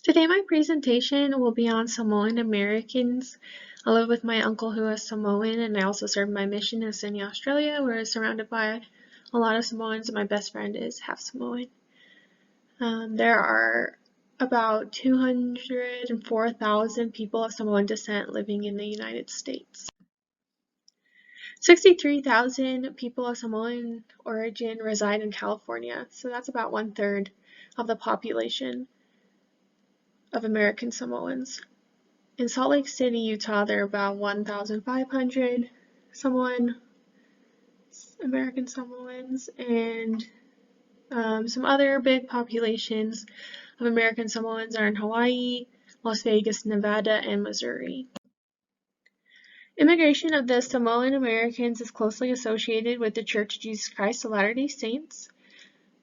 Today my presentation will be on Samoan Americans. I live with my uncle who is Samoan, and I also serve my mission in Sydney, Australia, where I'm surrounded by a lot of Samoans, and my best friend is half Samoan. There are about 204,000 people of Samoan descent living in the United States. 63,000 people of Samoan origin reside in California, so that's about 1/3 of the population of American Samoans. In Salt Lake City, Utah, there are about 1,500 American Samoans, and some other big populations of American Samoans are in Hawaii, Las Vegas, Nevada, and Missouri. Immigration of the Samoan Americans is closely associated with the Church of Jesus Christ of Latter-day Saints.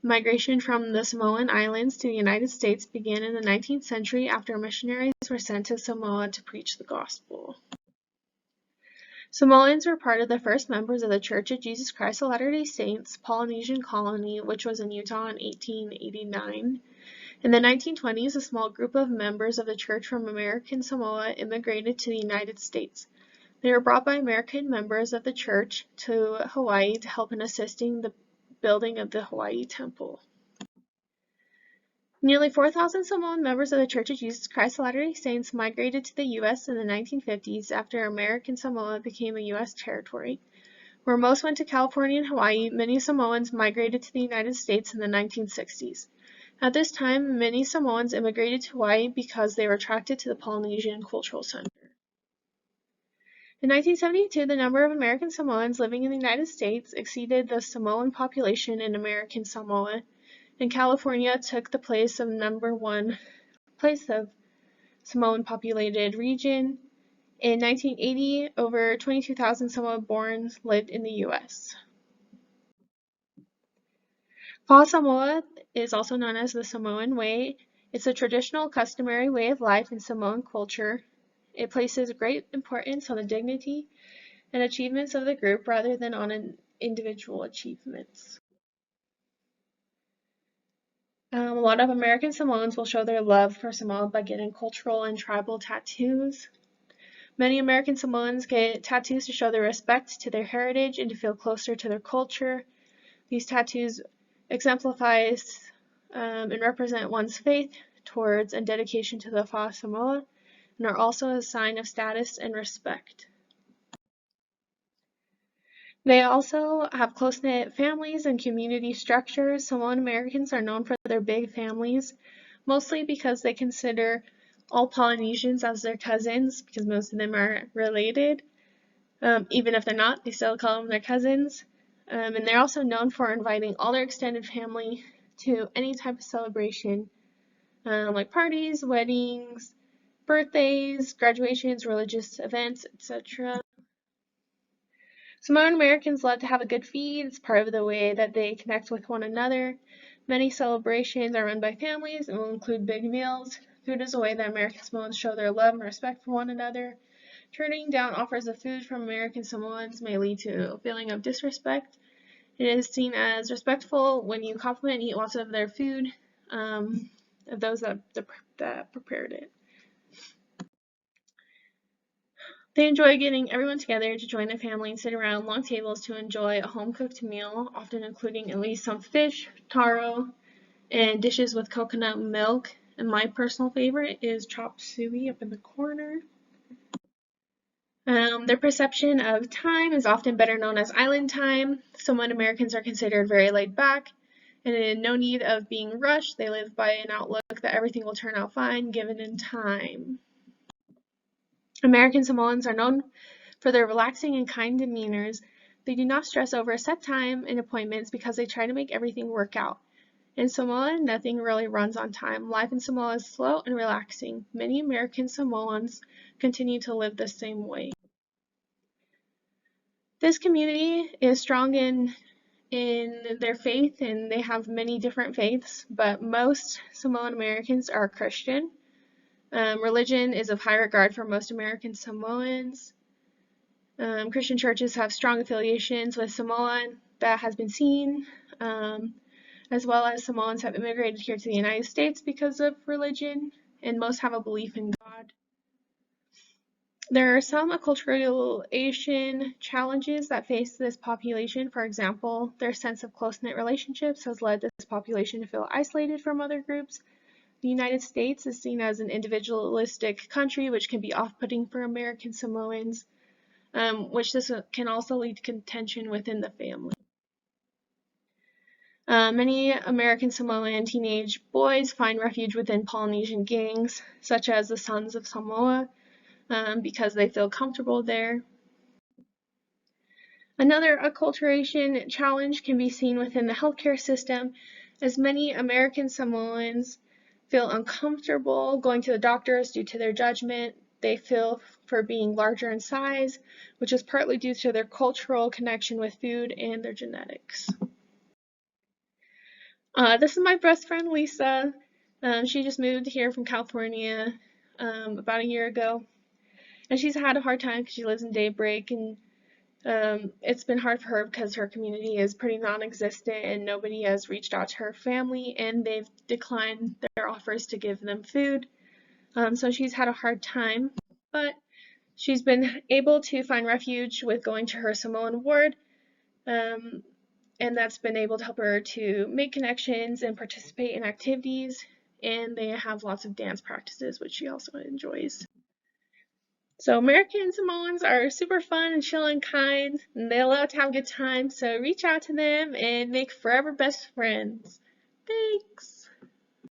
Migration from the Samoan Islands to the United States began in the 19th century after missionaries were sent to Samoa to preach the gospel. Samoans were part of the first members of the Church of Jesus Christ of Latter-day Saints Polynesian colony, which was in Utah in 1889. In the 1920s, a small group of members of the church from American Samoa immigrated to the United States. They were brought by American members of the church to Hawaii to help in assisting the building of the Hawaii Temple. Nearly 4,000 Samoan members of the Church of Jesus Christ of Latter-day Saints migrated to the U.S. in the 1950s after American Samoa became a U.S. territory. Where most went to California and Hawaii, many Samoans migrated to the United States in the 1960s. At this time, many Samoans immigrated to Hawaii because they were attracted to the Polynesian Cultural Center. In 1972, the number of American Samoans living in the United States exceeded the Samoan population in American Samoa, and California took the place of number one place of Samoan populated region. In 1980, over 22,000 Samoan-borns lived in the U.S. Pa'a Samoa is also known as the Samoan Way. It's a traditional, customary way of life in Samoan culture. It places great importance on the dignity and achievements of the group rather than on individual achievements. A lot of American Samoans will show their love for Samoa by getting cultural and tribal tattoos. Many American Samoans get tattoos to show their respect to their heritage and to feel closer to their culture. These tattoos exemplify and represent one's faith towards and dedication to the Pa'a Samoa, and are also a sign of status and respect. They also have close-knit families and community structures. Samoan Americans are known for their big families, mostly because they consider all Polynesians as their cousins, because most of them are related. Even if they're not, they still call them their cousins. And they're also known for inviting all their extended family to any type of celebration, like parties, weddings, birthdays, graduations, religious events, etc. Samoan Americans love to have a good feed. It's part of the way that they connect with one another. Many celebrations are run by families and will include big meals. Food is a way that American Samoans show their love and respect for one another. Turning down offers of food from American Samoans may lead to a feeling of disrespect. It is seen as respectful when you compliment and eat lots of their food, of those that prepared it. They enjoy getting everyone together to join the family and sit around long tables to enjoy a home-cooked meal, often including at least some fish, taro, and dishes with coconut milk. And my personal favorite is chop suey up in the corner. Their perception of time is often better known as island time. Samoan Americans are considered very laid back and in no need of being rushed. They live by an outlook that everything will turn out fine given in time. American Samoans are known for their relaxing and kind demeanors. They do not stress over a set time and appointments because they try to make everything work out. In Samoa, nothing really runs on time. Life in Samoa is slow and relaxing. Many American Samoans continue to live the same way. This community is strong in their faith, and they have many different faiths, but most Samoan Americans are Christian. Religion is of high regard for most American Samoans. Christian churches have strong affiliations with Samoa that has been seen, as well as Samoans have immigrated here to the United States because of religion, and most have a belief in God. There are some acculturation challenges that face this population. For example, their sense of close-knit relationships has led this population to feel isolated from other groups. The United States is seen as an individualistic country, which can be off-putting for American Samoans, which this can also lead to contention within the family. Many American Samoan teenage boys find refuge within Polynesian gangs, such as the Sons of Samoa, because they feel comfortable there. Another acculturation challenge can be seen within the healthcare system, as many American Samoans feel uncomfortable going to the doctors due to their judgment. They feel for being larger in size, which is partly due to their cultural connection with food and their genetics. This is my best friend Lisa. She just moved here from California about a year ago, and she's had a hard time because she lives in Daybreak, and it's been hard for her because her community is pretty non-existent and nobody has reached out to her family, and they've declined their offers to give them food. So she's had a hard time, but she's been able to find refuge with going to her Samoan ward, and that's been able to help her to make connections and participate in activities, and they have lots of dance practices, which she also enjoys. So American Samoans are super fun and chill and kind, and they love to have a good time, so reach out to them and make forever best friends. Thanks!